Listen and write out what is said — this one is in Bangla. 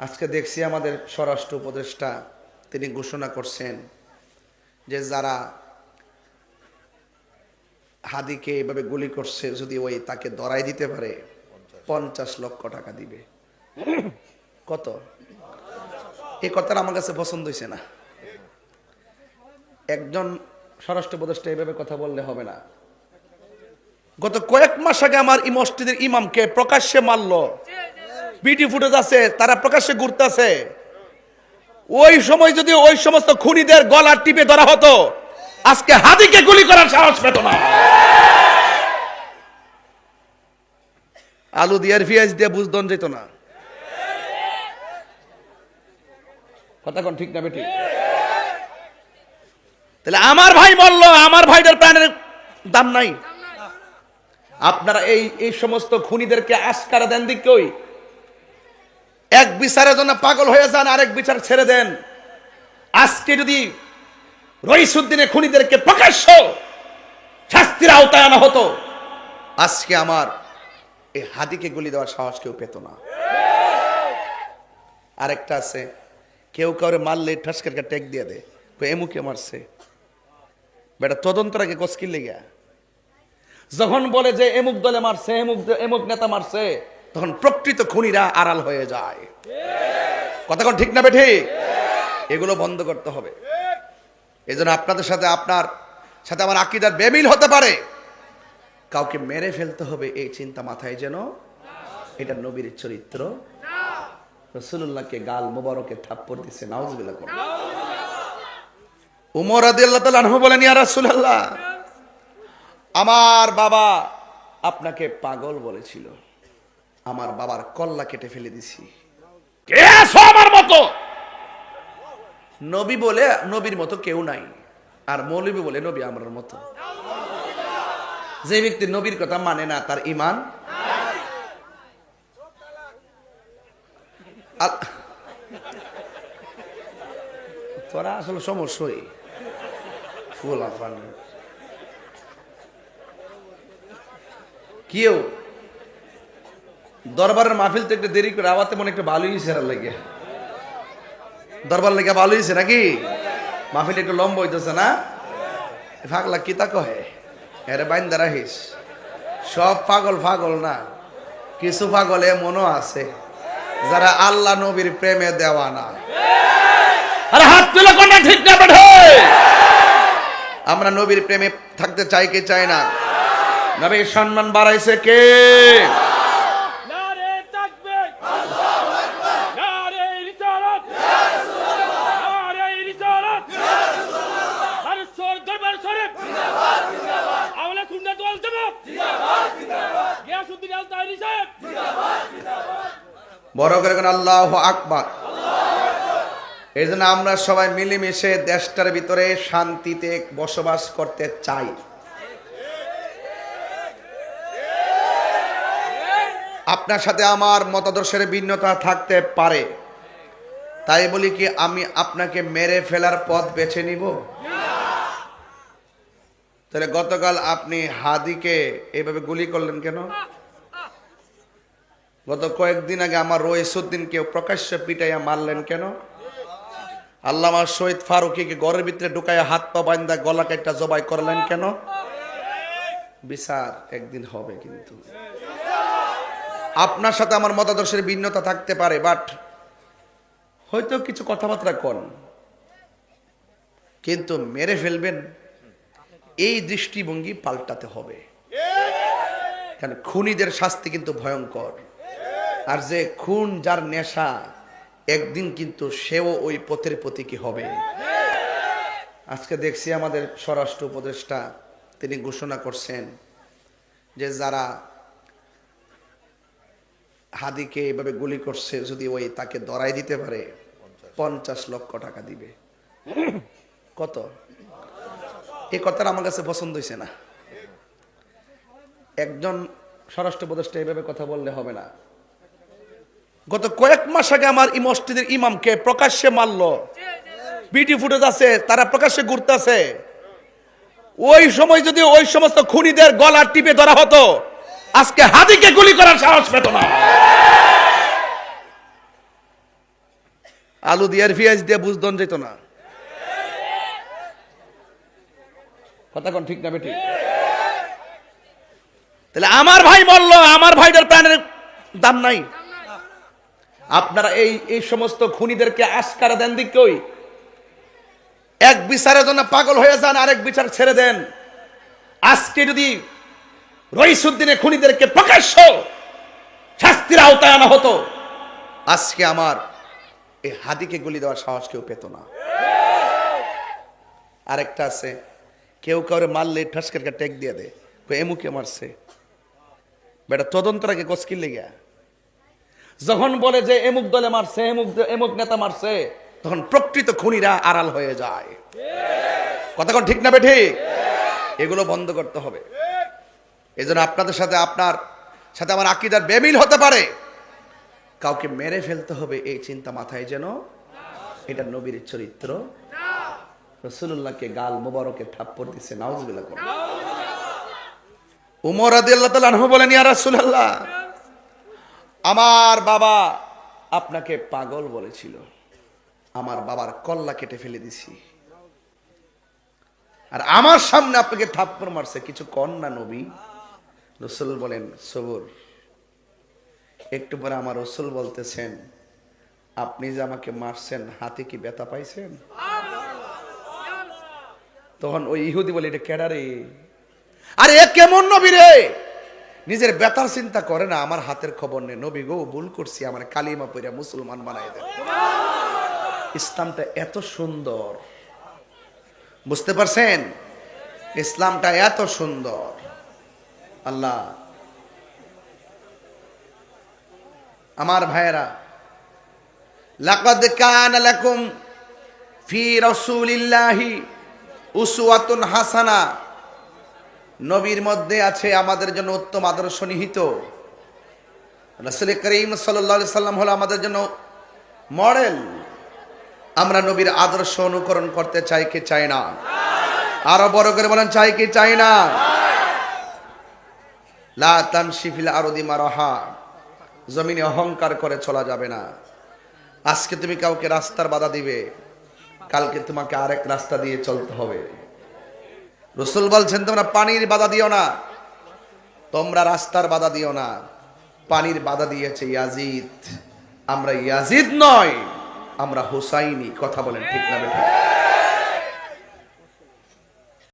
আজকে দেখছি আমাদের স্বরাষ্ট্র উপদেষ্টা তিনি ঘোষণা করছেন যে যারা হাদিকে এভাবে গুলি করছে যদি ওই তাকে ধরাই দিতে পারে 50 লক্ষ টাকা দিবে। কত? এই কথাটা আমার কাছে পছন্দ হয়েছে না। একজন স্বরাষ্ট্র উপদেষ্টা এইভাবে কথা বললে হবে না। গত কয়েক মাস আগে আমার এই মসজিদের ইমামকে প্রকাশ্যে মারলো, ভিডিও ফুটেজ আছে, তারা প্রকাশ্যে ঘুরতেছে। ওই সময় যদি ওই সমস্ত খুনিদের গলা টিপে ধরা হতো, আজকে হাদিকে গুলি করার সাহস পেত না। আলু দিয়ে পেঁয়াজ দিয়ে বুঝদন যেত না। কথা কোন ঠিক না বেটি? তাহলে আমার ভাই বলল, আমার ভাইদের প্রাণের দাম নাই। আপনারা এই সমস্ত খুনিদেরকে আস্কারা দেন দিক কই? এক বিচারের জন্য পাগল হয়ে যান, আরেক বিচার ছেড়ে দেন। আজকে যদি রইসুদ্দিনের খুনিদেরকে প্রকাশ্য শাস্তির আওতায় আনা হতো, আজকে আমার এই হাদিকে গুলি দেওয়ার সাহস কেউ পেত না। আরেকটা আছে, কেউ কাউরে মারলে ঠাসকার টেক দিয়ে দেয়, এমুকে মারছে বেটা তদন্তর আগে কসকিল লেগা। যখন বলে যে এমুক দলে মারছে, এমুক নেতা মারছে, তখন প্রকৃত খুনিরা আড়াল হয়ে যায়। কথা কোন ঠিক না বেঠি? এগুলো বন্ধ করতে হবে। এই জন্য আপনাদের সাথে আপনার সাথে আমার আকীদার বেমিল হতে পারে, কাউকে মেরে ফেলতে হবে এই চিন্তা মাথায় যেন। এটা নবীর চরিত্র। রাসূলুল্লাহকে গাল মোবারকে থাপ্পড় দিছে, নাউজুবিল্লাহ করে। উমর রাদিয়াল্লাহু তাআলা আনহু বলেন, ইয়া রাসূলুল্লাহ, আমার বাবা আপনাকে পাগল বলেছিল, আমার বাবার কল্লা কেটে ফেলে দিছি। কে আছো আমার মতো? নবী বলে নবীর মতো কেউ নাই, আর মৌলবী বলে নবী আমার মতো। যে ব্যক্তি নবীর কথা মানে না, তার ঈমান তোরা আসলে সমস্যাই ফুল আফান। কেউ দরবারের মাহফিল তো একটু দেরি করে আওয়াতে মনে একটু ভালোই সেরা লাগে, দরবার লেগে ভালো হয়েছে নাকি? মাহফিল একটু লম্বা হইতেছে না? ফাগলা কিতা কহে এরে বাইন্দা রাখিস। সব পাগল পাগল না, কিছু পাগল এমনও আছে যারা আল্লাহ নবীর প্রেমে দেওয়া না। আরে হাত তুলে কোনটা ঠিক না বেঠে? আমরা নবীর প্রেমে থাকতে চাই কি চাই না? নবীর সম্মান বাড়াইছে কে? বড় করে কোন আল্লাহু আকবার। এই জন্য আমরা সবাই মিলেমিশে দেশটার ভিতরে শান্তিতে বসবাস করতে চাই। আপনার সাথে আমার মতাদর্শের ভিন্নতা থাকতে পারে, তাই বলি কি আমি আপনাকে মেরে ফেলার পথ বেছে নিব? তাহলে গতকাল আপনি হাদিকে এইভাবে গুলি করলেন কেন? গত কয়েকদিন আগে আমার রইসুদ্দিনকে প্রকাশ্য পিটাইয়া মারলেন কেন? আল্লামা শহীদ ফারুকীকে ঘরের ভিতরে ঢুকাইয়া হাত পা বান্ধা গলা কাটা জবাই করলেন কেন? বিচার একদিন হবে। কিন্তু আপনার সাথে আমার মতাদর্শের ভিন্নতা থাকতে পারে, বাট হয়তো কিছু কথাবার্তা কন, কিন্তু মেরে ফেলবেন এই দৃষ্টিভঙ্গি পাল্টাতে হবে। কারণ খুনিদের শাস্তি কিন্তু ভয়ঙ্কর, আর যে খুন যার নেশা, একদিন কিন্তু সেও ওই পথের প্রতীকী হবে। আজকে দেখছি আমাদের স্বরাষ্ট্র উপদেষ্টা তিনি ঘোষণা করছেন যে যারা হাদিকে এভাবে গুলি করছে যদি ওই তাকে ধরাই দিতে পারে 50 লক্ষ টাকা দিবে। কত? এই কথাটা আমার কাছে পছন্দ হয়েছে না। একজন স্বরাষ্ট্র উপদেষ্টা এইভাবে কথা বললে হবে না। গত কয়েক মাস আগে আমার এই মসজিদের ইমামকে প্রকাশ্যে মারলো, ভিডিও ফুটেজ আছে, তারা প্রকাশ্যে ঘুরতেছে। ওই সময় যদি ওই সমস্ত খুনিদের গলা টিপে ধরা হতো, আজকে হাদিকে গুলি করার সাহস পেত না। আলু দিয়ে আর পেঁয়াজ দিয়ে বুঝদন যেত না। কথা কোন ঠিক না বেঠিক? তাহলে আমার ভাই বলল, আমার ভাইদের প্রাণের দাম নাই। আপনারা এই সমস্ত খুনিদেরকে আস্কারা দেন দিক কই? এক বিচারের জন্য পাগল হয়ে যান, আরেক বিচার ছেড়ে দেন। আজকে যদি রইসুদ্দিনের খুনিদেরকে প্রকাশ্য শাস্তির আওতায় আনা হতো, আজকে আমার এই হাদিকে গুলি দেওয়ার সাহস কেউ পেত না। আরেকটা আছে, কেউ কাউরে মারলে ঠাসকের টেক দিয়ে দে, এমুকে মারছে। বেটা তদন্তটাকে কসকিল লেগে যখন বলে যে এমুক দলে মারছে, এমুক নেতা মারছে, তখন প্রকৃত খুনিরা আড়াল হয়ে যায়। কথা কোন ঠিক না বেঠিক? এগুলো বন্ধ করতে হবে। এই জন্য আপনাদের সাথে, আপনার সাথে আমার আকীদার বেমিল হতে পারে, কাউকে মেরে ফেলতে হবে এই চিন্তা মাথায় যেন। এটা নবীর চরিত্র। রাসূলুল্লাহকে গাল মোবারকে থাপ্পড় দিছে, নাউজুবিল্লাহ। উমর রাদিয়াল্লাহু তাআলা আনহু বলেন, ইয়া রাসূলুল্লাহ, আমার বাবা আপনাকে পাগল বলেছিল, আমার বাবার কল্লা কেটে ফেলে দিছি, আর আমার সামনে আপনাকে থাপ্পড় মারছে, কিছু কন না নবী। রাসূল বলেন, সবুর। একটু পরে আমার রাসূল বলতেছেন, আপনি যে আমাকে মারছেন, হাতে কি ব্যথা পাইছেন? তখন ওই ইহুদি বলে, এটা কেডা রে? আরে এ কেমন নবী রে, নিজের ব্যথার চিন্তা করে না, আমার হাতের খবর নেই। নবী গো, ভুল করছি, আমার কালিমা পড়া মুসলমান বানাই দেন। ইসলামটা এত সুন্দর, বুঝতে পারছেন? ইসলামটা এত সুন্দর। আল্লাহ, আমার ভাইয়েরা, লাকাদ কানা লাকুম ফি রাসূলিল্লাহি উসওয়াতুন হাসানা, নবীর মধ্যে আছে আমাদের জন্য উত্তম আদর্শ নিহিত। রাসূল করিম সাল্লাল্লাহু আলাইহি সাল্লাম হলো আমাদের জন্য মডেল। আমরা নবীর আদর্শ অনুকরণ করতে চাই কি চাই না? আরো বড় করে বলেন, চাই কি চাই না? লা তামশি ফিল আরদি মারাহা, জমিনে অহংকার করে চলা যাবে না। আজকে তুমি কাউকে রাস্তার বাধা দিবে, কালকে তোমাকে আরেক রাস্তা দিয়ে চলতে হবে। রাসূল বলছেন, তোমরা পানির বাধা দিও না, তোমরা রাস্তার বাধা দিও না। পানির বাধা দিয়েছে ইয়াজিদ, আমরা ইয়াজিদ নয়, আমরা হুসাইনি। কথা বলেন ঠিক না বেঠিক?